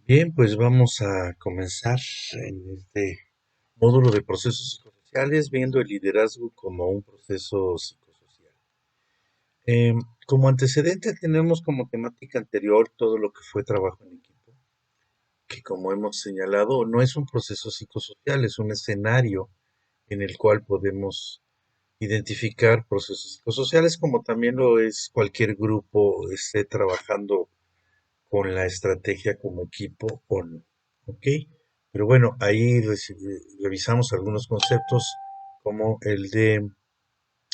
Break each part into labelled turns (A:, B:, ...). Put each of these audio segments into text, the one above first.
A: Bien, pues vamos a comenzar en este módulo de procesos psicosociales, viendo el liderazgo como un proceso psicosocial. Em, Como antecedente tenemos como temática anterior todo lo que fue trabajo en equipo, que como hemos señalado no es un proceso psicosocial, es un escenario en el cual podemos identificar procesos psicosociales, como también lo es cualquier grupo esté trabajando con la estrategia como equipo o no. ¿Ok? Pero bueno, ahí revisamos algunos conceptos como el de,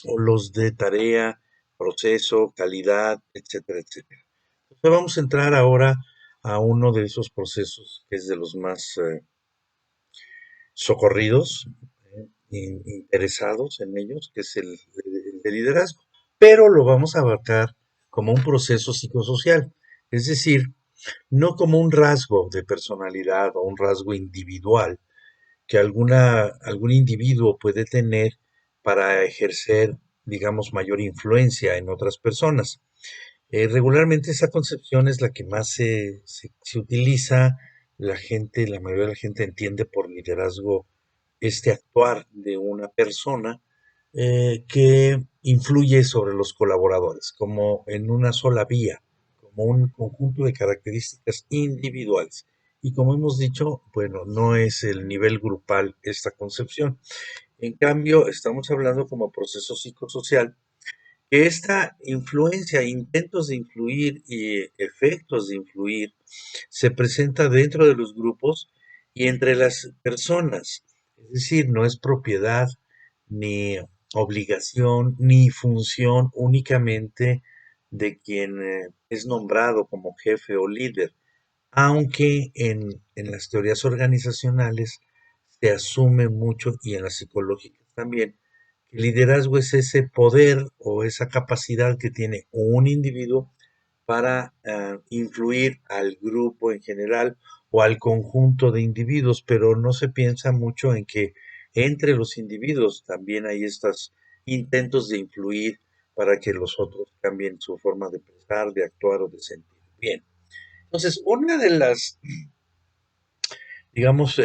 A: o los de tarea, proceso, calidad, etcétera, etcétera. Entonces vamos a entrar ahora a uno de esos procesos que es de los más socorridos, interesados en ellos, que es el de liderazgo. Pero lo vamos a abarcar como un proceso psicosocial. Es decir, no como un rasgo de personalidad o un rasgo individual que algún individuo puede tener para ejercer, digamos, mayor influencia en otras personas. Regularmente esa concepción es la que más se utiliza, la mayoría de la gente entiende por liderazgo este actuar de una persona que influye sobre los colaboradores, como en una sola vía, como un conjunto de características individuales. Y como hemos dicho, bueno, no es el nivel grupal esta concepción. En cambio, estamos hablando como proceso psicosocial, que esta influencia, intentos de influir y efectos de influir, se presenta dentro de los grupos y entre las personas. Es decir, no es propiedad ni obligación ni función únicamente de quien es nombrado como jefe o líder, aunque en las teorías organizacionales se asume mucho y en las psicológicas también, que el liderazgo es ese poder o esa capacidad que tiene un individuo para influir al grupo en general o al conjunto de individuos, pero no se piensa mucho en que entre los individuos también hay estos intentos de influir para que los otros cambien su forma de pensar, de actuar o de sentir. Bien, entonces una de las, digamos,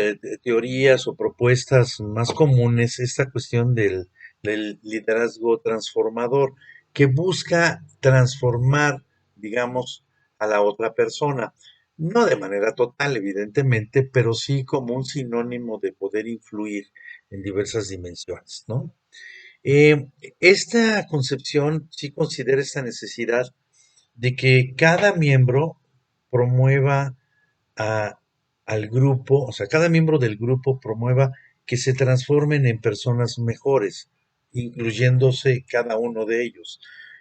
A: teorías o propuestas más comunes es esta cuestión del liderazgo transformador, que busca transformar, digamos, a la otra persona. No de manera total, evidentemente, pero sí como un sinónimo de poder influir en diversas dimensiones, ¿no? Eh, Esta concepción sí considera esta necesidad de que cada miembro promueva a- al grupo, o sea, cada miembro del grupo promueva que se transformen en personas mejores, incluyéndose cada uno de ellos.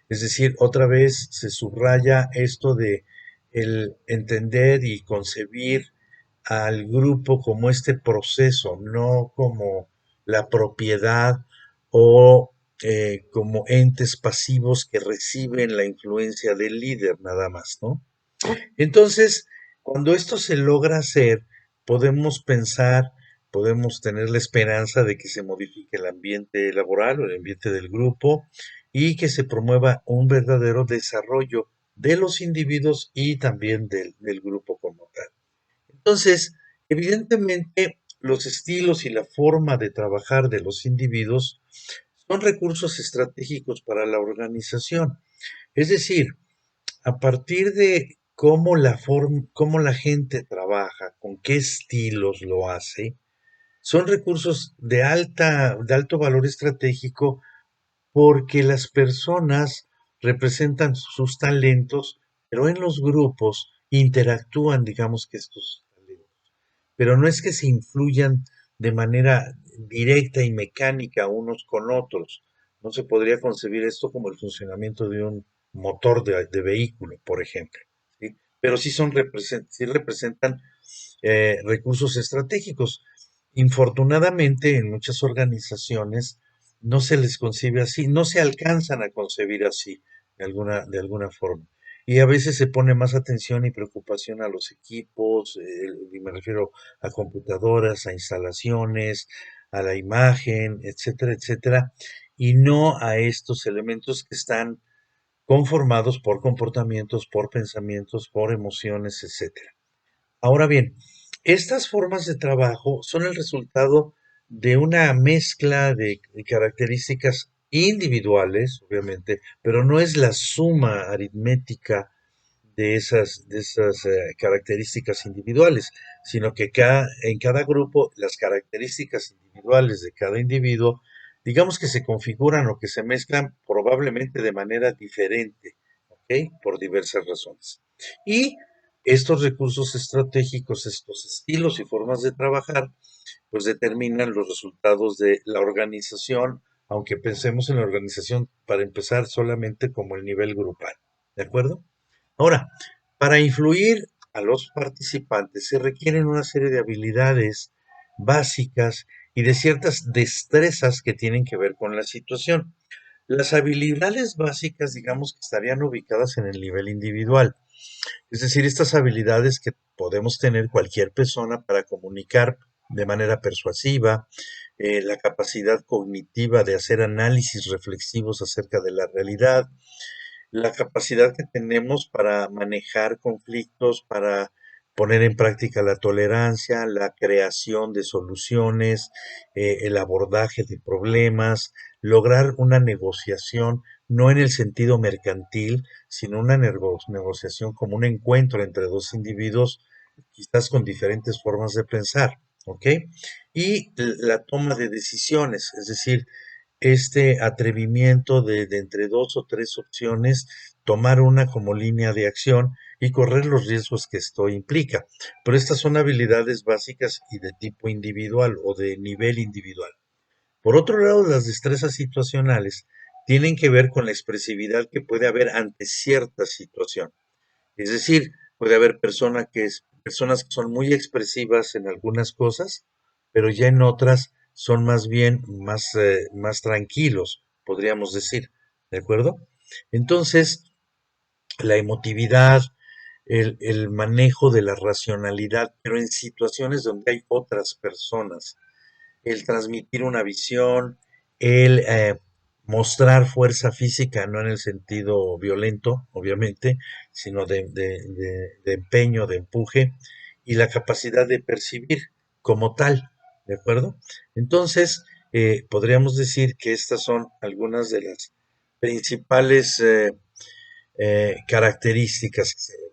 A: Es decir, otra vez se subraya esto de el entender y concebir al grupo como este proceso, no como la propiedad o como entes pasivos que reciben la influencia del líder nada más, ¿no? Entonces, cuando esto se logra hacer, podemos pensar, podemos tener la esperanza de que se modifique el ambiente laboral o el ambiente del grupo y que se promueva un verdadero desarrollo de los individuos y también del grupo como tal. Entonces, evidentemente, los estilos y la forma de trabajar de los individuos son recursos estratégicos para la organización. Es decir, a partir de cómo la gente trabaja, con qué estilos lo hace, son recursos de alto valor estratégico porque las personas representan sus talentos, pero en los grupos interactúan, digamos que estos talentos. Pero no es que se influyan de manera directa y mecánica unos con otros. No se podría concebir esto como el funcionamiento de un motor de vehículo, por ejemplo. ¿Sí? Pero sí representan recursos estratégicos. Infortunadamente, en muchas organizaciones no se les concibe así, no se alcanzan a concebir así de alguna forma. Y a veces se pone más atención y preocupación a los equipos, y me refiero a computadoras, a instalaciones, a la imagen, etcétera, etcétera, y no a estos elementos que están conformados por comportamientos, por pensamientos, por emociones, etcétera. Ahora bien, estas formas de trabajo son el resultado de una mezcla de características individuales, obviamente, pero no es la suma aritmética de esas características individuales, sino que en cada grupo las características individuales de cada individuo, digamos que se configuran o que se mezclan probablemente de manera diferente, ¿ok? Por diversas razones. Y estos recursos estratégicos, estos estilos y formas de trabajar, pues determinan los resultados de la organización, aunque pensemos en la organización para empezar solamente como el nivel grupal. ¿De acuerdo? Ahora, para influir a los participantes se requieren una serie de habilidades básicas y de ciertas destrezas que tienen que ver con la situación. Las habilidades básicas, digamos que estarían ubicadas en el nivel individual, es decir, estas habilidades que podemos tener cualquier persona para comunicar de manera persuasiva, la capacidad cognitiva de hacer análisis reflexivos acerca de la realidad, la capacidad que tenemos para manejar conflictos, para poner en práctica la tolerancia, la creación de soluciones, el abordaje de problemas, lograr una negociación, no en el sentido mercantil, sino una negociación como un encuentro entre dos individuos, quizás con diferentes formas de pensar, ¿ok? Y la toma de decisiones, es decir, este atrevimiento de entre dos o tres opciones, tomar una como línea de acción y correr los riesgos que esto implica. Pero estas son habilidades básicas y de tipo individual o de nivel individual. Por otro lado, las destrezas situacionales tienen que ver con la expresividad que puede haber ante cierta situación. Es decir, puede haber personas que son muy expresivas en algunas cosas, pero ya en otras son más bien más tranquilos, podríamos decir. ¿De acuerdo? Entonces, la emotividad, el manejo de la racionalidad, pero en situaciones donde hay otras personas, el transmitir una visión, el mostrar fuerza física, no en el sentido violento, obviamente, sino de empeño, de empuje, y la capacidad de percibir como tal, ¿de acuerdo? Entonces, podríamos decir que estas son algunas de las principales características que se ven.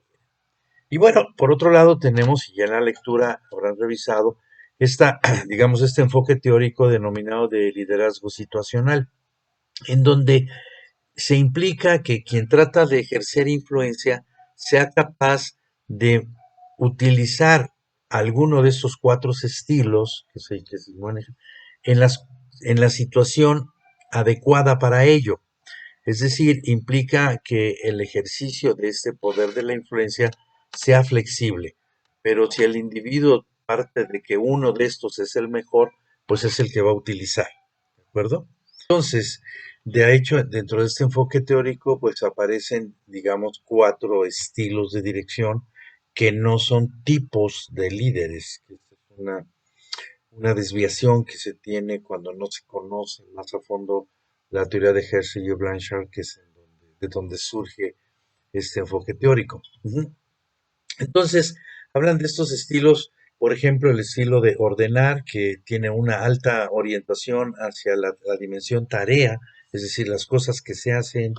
A: Y bueno, por otro lado tenemos, y ya en la lectura habrán revisado, digamos, este enfoque teórico denominado de liderazgo situacional, en donde se implica que quien trata de ejercer influencia sea capaz de utilizar alguno de estos cuatro estilos que se manejan en, en la situación adecuada para ello. Es decir, implica que el ejercicio de este poder de la influencia sea flexible, pero si el individuo parte de que uno de estos es el mejor, pues es el que va a utilizar, ¿de acuerdo? Entonces, de hecho, dentro de este enfoque teórico, pues aparecen, digamos, cuatro estilos de dirección que no son tipos de líderes, que es una desviación que se tiene cuando no se conoce más a fondo la teoría de Hershey y Blanchard, que es de donde surge este enfoque teórico. Ujú. Entonces, hablan de estos estilos, por ejemplo, el estilo de ordenar, que tiene una alta orientación hacia la dimensión tarea, es decir, las cosas que se hacen,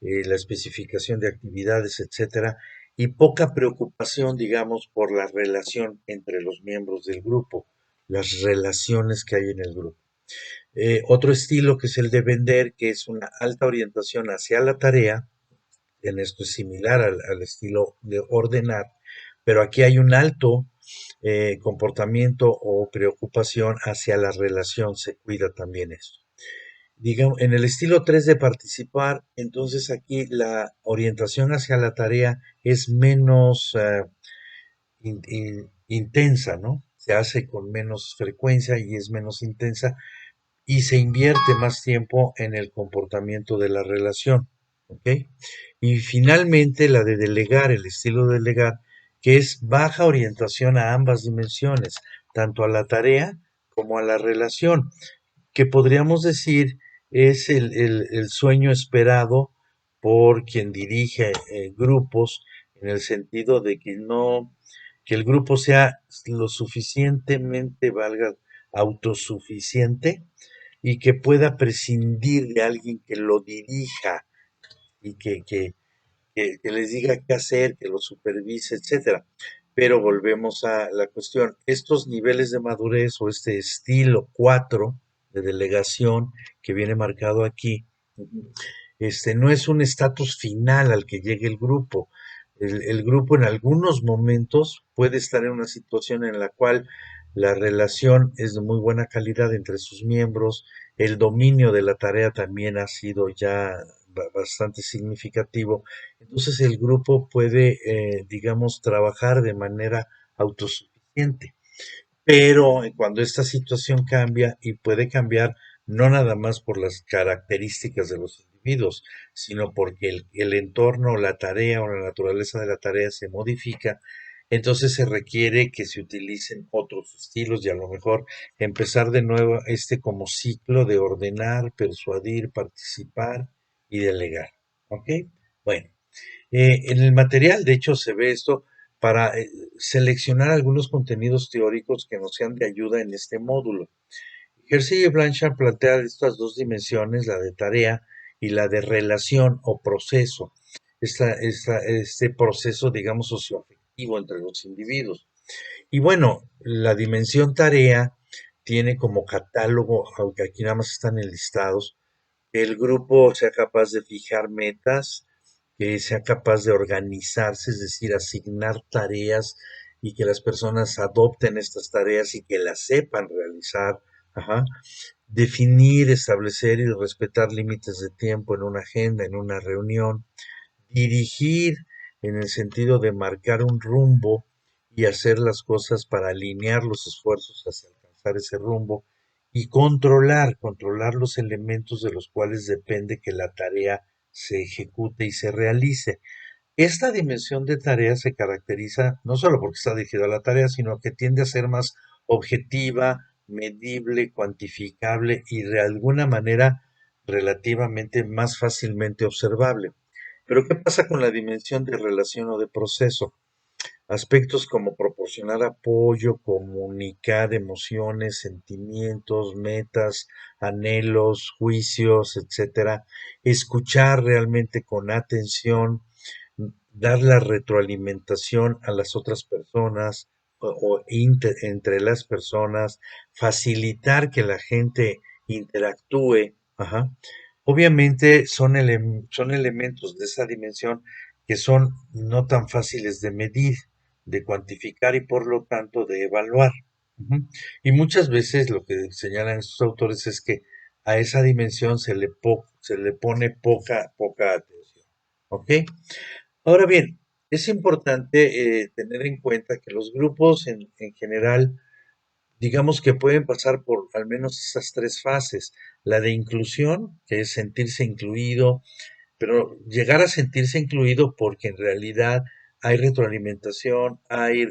A: la especificación de actividades, etcétera, y poca preocupación, digamos, por la relación entre los miembros del grupo, las relaciones que hay en el grupo. Otro estilo que es el de vender, que es una alta orientación hacia la tarea, en esto es similar al estilo de ordenar, pero aquí hay un alto comportamiento o preocupación hacia la relación, se cuida también esto. Digamos, en el estilo 3 de participar, entonces aquí la orientación hacia la tarea es menos intensa, ¿no? Se hace con menos frecuencia y es menos intensa y se invierte más tiempo en el comportamiento de la relación, ¿ok? Y finalmente la de delegar, el estilo de delegar, que es baja orientación a ambas dimensiones, tanto a la tarea como a la relación, que podríamos decir es el sueño esperado por quien dirige grupos, en el sentido de que el grupo sea lo suficientemente, valga, autosuficiente y que pueda prescindir de alguien que lo dirija y que les diga qué hacer, que lo supervise, etcétera. Pero volvemos a la cuestión, estos niveles de madurez o este estilo 4 de delegación que viene marcado aquí, no es un estatus final al que llegue el grupo. El grupo en algunos momentos puede estar en una situación en la cual la relación es de muy buena calidad entre sus miembros, el dominio de la tarea también ha sido ya bastante significativo. Entonces el grupo puede, digamos, trabajar de manera autosuficiente. Pero cuando esta situación cambia, y puede cambiar no nada más por las características de los individuos, sino porque el entorno, la tarea o la naturaleza de la tarea se modifica, entonces se requiere que se utilicen otros estilos y a lo mejor empezar de nuevo como ciclo de ordenar, persuadir, participar y delegar. ¿Ok? Bueno, en el material, de hecho, se ve esto para seleccionar algunos contenidos teóricos que nos sean de ayuda en este módulo. Hersey y Blanchard plantean estas dos dimensiones, la de tarea y la de relación o proceso, este proceso, digamos, socioafectivo entre los individuos. Y bueno, la dimensión tarea tiene como catálogo, aunque aquí nada más están enlistados, que el grupo sea capaz de fijar metas, que sea capaz de organizarse, es decir, asignar tareas y que las personas adopten estas tareas y que las sepan realizar. Ajá. Definir, establecer y respetar límites de tiempo en una agenda, en una reunión. Dirigir en el sentido de marcar un rumbo y hacer las cosas para alinear los esfuerzos hacia alcanzar ese rumbo. Y controlar los elementos de los cuales depende que la tarea se ejecute y se realice. Esta dimensión de tarea se caracteriza no solo porque está dirigida a la tarea, sino que tiende a ser más objetiva, medible, cuantificable y de alguna manera relativamente más fácilmente observable. Pero ¿qué pasa con la dimensión de relación o de proceso? Aspectos como proporcionar apoyo, comunicar emociones, sentimientos, metas, anhelos, juicios, etcétera, escuchar realmente con atención, dar la retroalimentación a las otras personas entre las personas, facilitar que la gente interactúe. Ajá. Obviamente son elementos de esa dimensión que son no tan fáciles de medir, de cuantificar y por lo tanto de evaluar. Ujú. Y muchas veces lo que señalan estos autores es que a esa dimensión se le pone poca atención. ¿Ok? Ahora bien, es importante tener en cuenta que los grupos en general, digamos que pueden pasar por al menos esas tres fases. La de inclusión, que es sentirse incluido, pero llegar a sentirse incluido porque en realidad hay retroalimentación, hay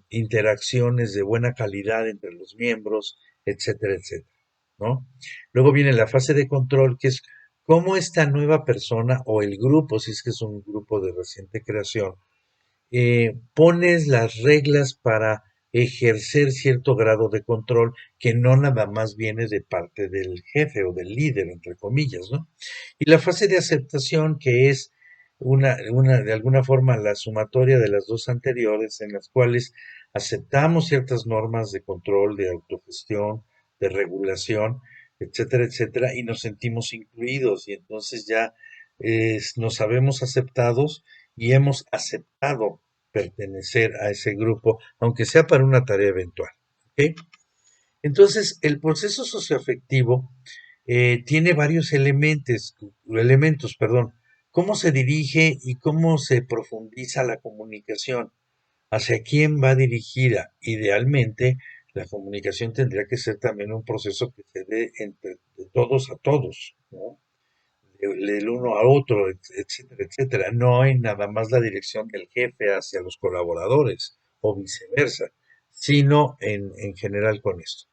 A: interacciones de buena calidad entre los miembros, etcétera, etcétera, ¿no? Luego viene la fase de control, que es cómo esta nueva persona o el grupo, si es que es un grupo de reciente creación, pones las reglas para ejercer cierto grado de control que no nada más viene de parte del jefe o del líder, entre comillas, ¿no? Y la fase de aceptación, que es de alguna forma la sumatoria de las dos anteriores, en las cuales aceptamos ciertas normas de control, de autogestión, de regulación, etcétera, etcétera, y nos sentimos incluidos y entonces ya nos sabemos aceptados y hemos aceptado pertenecer a ese grupo, aunque sea para una tarea eventual. ¿Ok? Entonces, el proceso socioafectivo tiene varios elementos, perdón. ¿Cómo se dirige y cómo se profundiza la comunicación? ¿Hacia quién va dirigida? Idealmente, la comunicación tendría que ser también un proceso que se dé de todos a todos, ¿no? Del uno a otro, etcétera, etcétera. No hay nada más la dirección del jefe hacia los colaboradores o viceversa, sino en general con esto.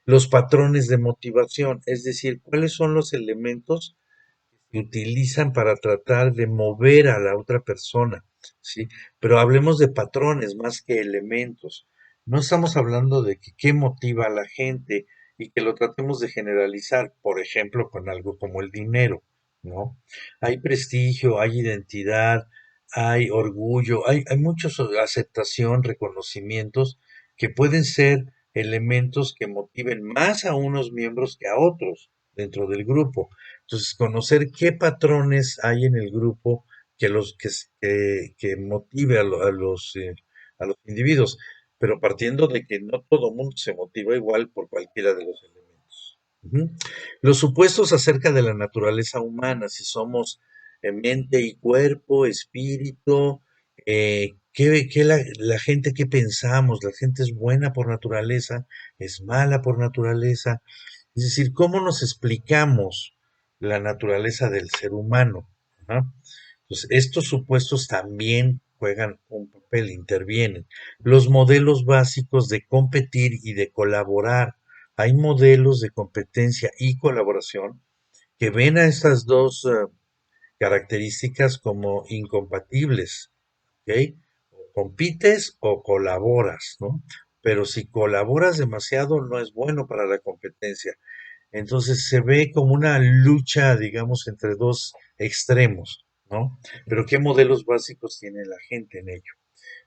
A: Los patrones de motivación, es decir, cuáles son los elementos que utilizan para tratar de mover a la otra persona. ¿sí? Pero hablemos de patrones más que elementos. No estamos hablando de que qué motiva a la gente y que lo tratemos de generalizar, por ejemplo, con algo como el dinero, ¿no? Hay prestigio, hay identidad, hay orgullo, hay muchos aceptación, reconocimientos que pueden ser elementos que motiven más a unos miembros que a otros dentro del grupo. Entonces, conocer qué patrones hay en el grupo que motive a los individuos, pero partiendo de que no todo mundo se motiva igual por cualquiera de los elementos. Ujú. Los supuestos acerca de la naturaleza humana, si somos mente y cuerpo, espíritu, la gente qué pensamos, la gente es buena por naturaleza, es mala por naturaleza, es decir, cómo nos explicamos la naturaleza del ser humano. ¿No? Entonces, estos supuestos también juegan un papel, intervienen. Los modelos básicos de competir y de colaborar. Hay modelos de competencia y colaboración que ven a estas dos características como incompatibles, ¿ok? O compites o colaboras, ¿no? Pero si colaboras demasiado no es bueno para la competencia. Entonces se ve como una lucha, digamos, entre dos extremos, ¿no? Pero ¿qué modelos básicos tiene la gente en ello?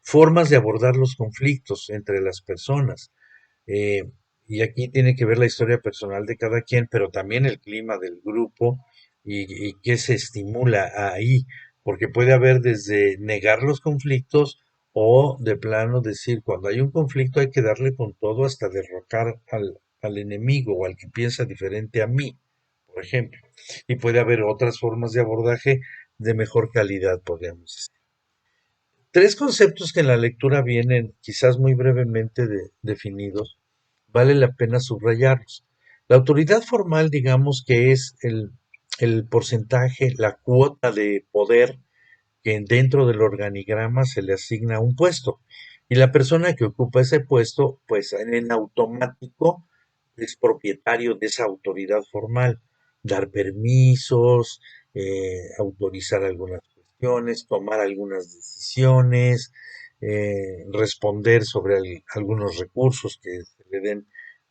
A: Formas de abordar los conflictos entre las personas. Eh, y aquí tiene que ver la historia personal de cada quien, pero también el clima del grupo y qué se estimula ahí, porque puede haber desde negar los conflictos o de plano decir, cuando hay un conflicto hay que darle con todo hasta derrocar al enemigo o al que piensa diferente a mí, por ejemplo. Y puede haber otras formas de abordaje de mejor calidad, podríamos decir. Tres conceptos que en la lectura vienen quizás muy brevemente definidos, vale la pena subrayarlos. La autoridad formal, digamos que es el porcentaje, la cuota de poder que dentro del organigrama se le asigna un puesto. Y la persona que ocupa ese puesto, pues en automático es propietario de esa autoridad formal. Dar permisos, autorizar algunas cuestiones, tomar algunas decisiones, responder sobre algunos recursos que se le den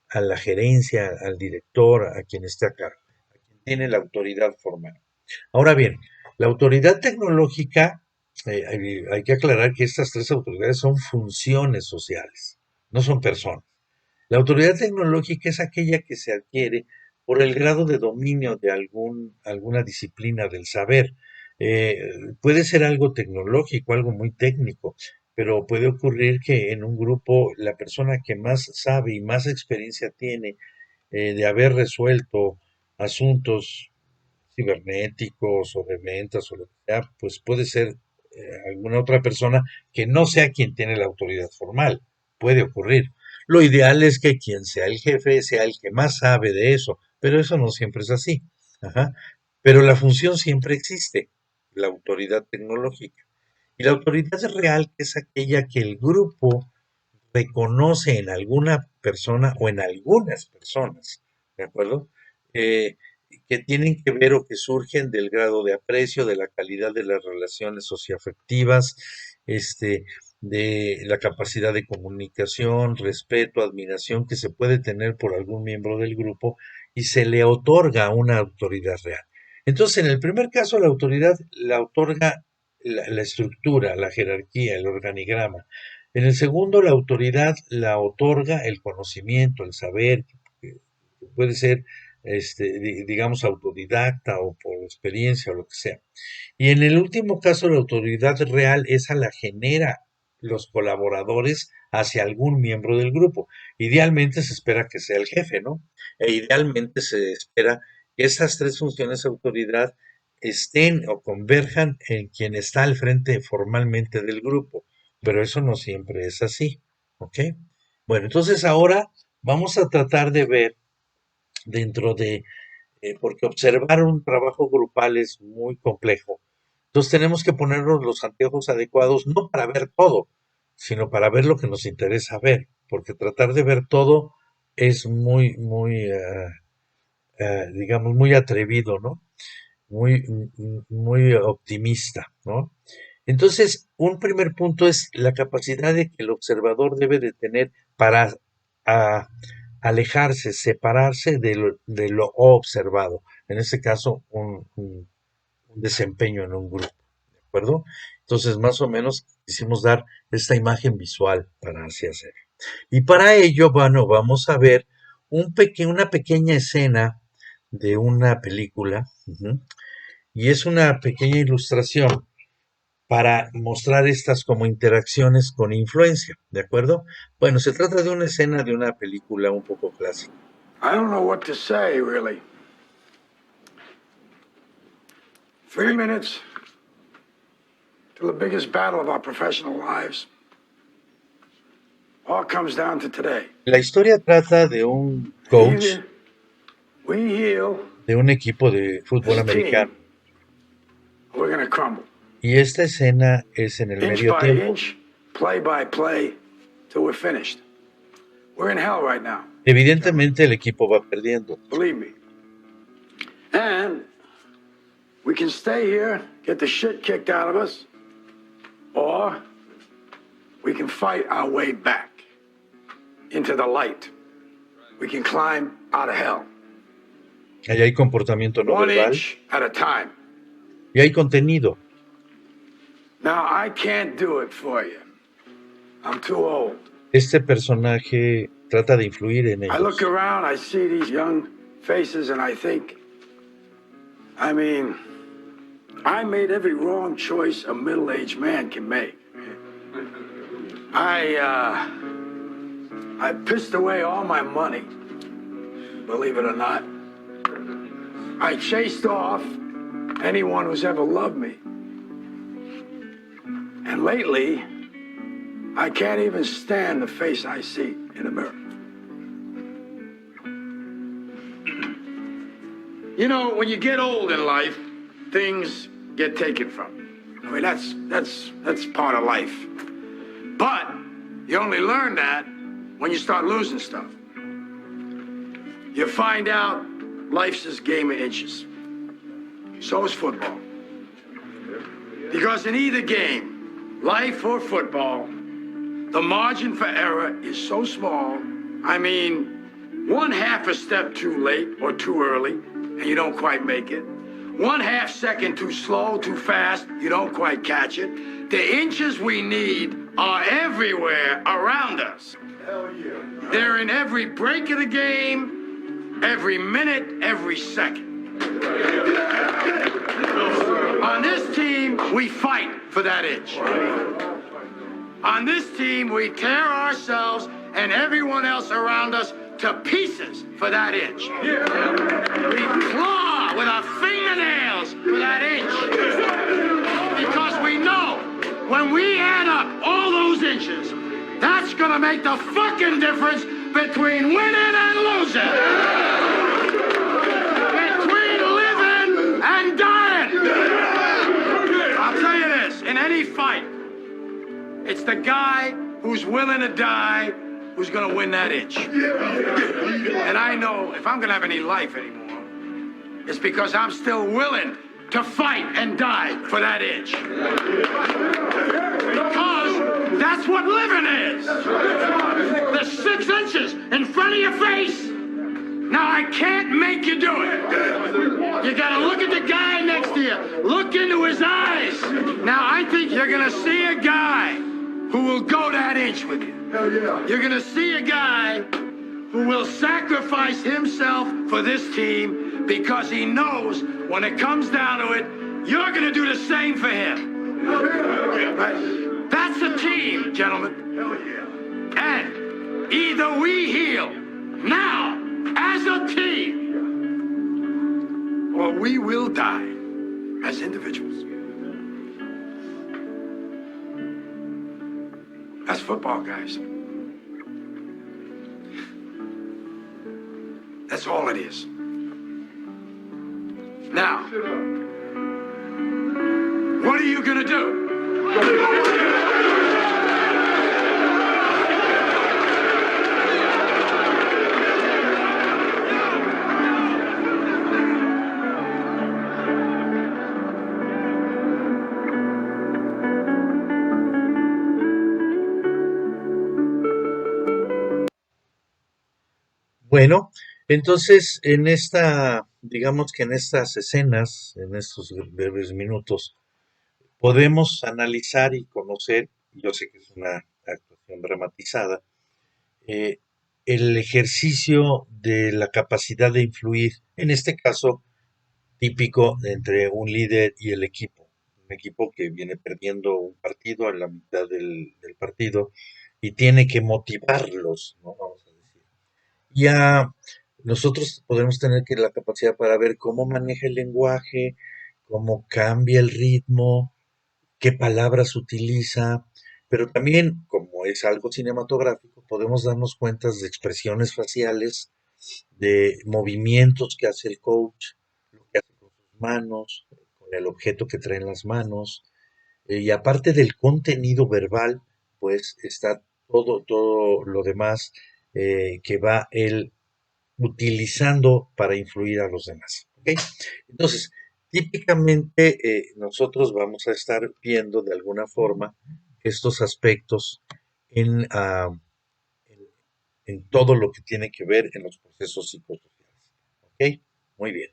A: a la gerencia, al director, a quien esté a cargo, a quien tiene la autoridad formal. Ahora bien, la autoridad tecnológica, hay que aclarar que estas tres autoridades son funciones sociales, no son personas. La autoridad tecnológica es aquella que se adquiere por el grado de dominio de alguna disciplina del saber. Eh, Puede ser algo tecnológico, algo muy técnico, pero puede ocurrir que en un grupo la persona que más sabe y más experiencia tiene de haber resuelto asuntos cibernéticos o de ventas o lo que sea, pues puede ser alguna otra persona que no sea quien tiene la autoridad formal. Puede ocurrir. Lo ideal es que quien sea el jefe sea el que más sabe de eso, pero eso no siempre es así. Ajá. Pero la función siempre existe, la autoridad tecnológica. Y la autoridad real es aquella que el grupo reconoce en alguna persona o en algunas personas, ¿de acuerdo? Eh, que tienen que ver o que surgen del grado de aprecio, de la calidad de las relaciones socioafectivas, este, de la capacidad de comunicación, respeto, admiración que se puede tener por algún miembro del grupo y se le otorga una autoridad real. Entonces, en el primer caso, la autoridad la otorga la estructura, la jerarquía, el organigrama. En el segundo, la autoridad la otorga el conocimiento, el saber, que puede ser, digamos, autodidacta o por experiencia o lo que sea. Y en el último caso, la autoridad real, esa la genera los colaboradores hacia algún miembro del grupo. Idealmente se espera que sea el jefe, ¿no? E idealmente se espera que esas tres funciones de autoridad estén o converjan en quien está al frente formalmente del grupo, pero eso no siempre es así, ¿ok? Bueno, entonces ahora vamos a tratar de ver dentro de porque observar un trabajo grupal es muy complejo. Entonces tenemos que ponernos los anteojos adecuados, no para ver todo, sino para ver lo que nos interesa ver, porque tratar de ver todo es digamos, muy atrevido, ¿no? Muy optimista, ¿no? Entonces, un primer punto es la capacidad de que el observador debe de tener para a- alejarse, separarse de lo observado. En este caso, un desempeño en un grupo, ¿de acuerdo? Entonces, más o menos quisimos dar esta imagen visual para así hacer. Y para ello, bueno, vamos a ver una pequeña escena de una película, y es una pequeña ilustración para mostrar estas como interacciones con influencia, ¿de acuerdo? Bueno, se trata de una escena de una película un poco clásica.
B: I don't know what to say, really. 3 minutes to the biggest battle of our professional lives. All comes down to today.
A: La historia trata de un coach
B: Either we heal
A: de un equipo de
B: as
A: fútbol
B: a team,
A: americano.
B: or we're going to crumble.
A: Y esta escena es en el
B: Inch
A: medio
B: by
A: tiempo.
B: inch, play by play, till we're finished. We're in hell right now.
A: Evidentemente el equipo va perdiendo.
B: Believe me. And we can stay here, get the shit kicked out of us, or we can fight our way back into the light. We can climb out of hell.
A: Ahí hay comportamiento no
B: One
A: verbal
B: inch at a time.
A: y hay contenido.
B: Now, I can't do it for you. I'm too old.
A: Este personaje trata de influir en
B: I look
A: ellos.
B: around, I see these young faces, and I think, I mean, I made every wrong choice a middle-aged man can make. I pissed away all my money, believe it or not. I chased off anyone who's ever loved me. And lately, I can't even stand the face I see in the mirror. You know, when you get old in life, things get taken from you. I mean, that's part of life. But you only learn that when you start losing stuff. You find out life's this game of inches. So is football. Because in either game, life or football, the margin for error is so small. I mean, one half a step too late or too early, and you don't quite make it. 1/2 second too slow, too fast, you don't quite catch it. The inches we need are everywhere around us. Hell yeah. They're in every break of the game, every minute, every second. On this team, we fight for that inch. On this team, we tear ourselves and everyone else around us to pieces for that inch. We claw with our fingernails for that inch. Because we know when we add up all those inches, that's gonna make the fucking difference between winning and losing. Between living and dying. I'll tell you this, in any fight, it's the guy who's willing to die who's gonna win that inch. And I know if I'm gonna have any life anymore, it's because I'm still willing to fight and die for that inch. Because that's what living is. The 6 inches in front of your face. Now I can't make you do it. You gotta look at the guy next to you. Look into his eyes. Now I think you're gonna see a guy who will go that inch with you. You're gonna see a guy who will sacrifice himself for this team because he knows when it comes down to it, you're gonna do the same for him. Right? That's a team, gentlemen. And either we heal now as a team, or we will die as individuals. That's football, guys. That's all it is. Now, what are you gonna do?
A: Bueno, entonces digamos que en estas escenas, en estos breves minutos, podemos analizar y conocer, yo sé que es una actuación dramatizada, eh, el ejercicio de la capacidad de influir, en este caso típico entre un líder y el equipo, un equipo que viene perdiendo un partido a la mitad del partido y tiene que motivarlos, ¿no? Vamos a decir. Ya nosotros podemos tener que la capacidad para ver cómo maneja el lenguaje, cómo cambia el ritmo, qué palabras utiliza, pero también, como es algo cinematográfico, podemos darnos cuenta de expresiones faciales, de movimientos que hace el coach, lo que hace con sus manos, con el objeto que trae en las manos, y aparte del contenido verbal, pues está todo lo demás que va él utilizando para influir a los demás. ¿Ok? Entonces, típicamente nosotros vamos a estar viendo de alguna forma estos aspectos en, en, en todo lo que tiene que ver en los procesos psicosociales. ¿Ok? Muy bien.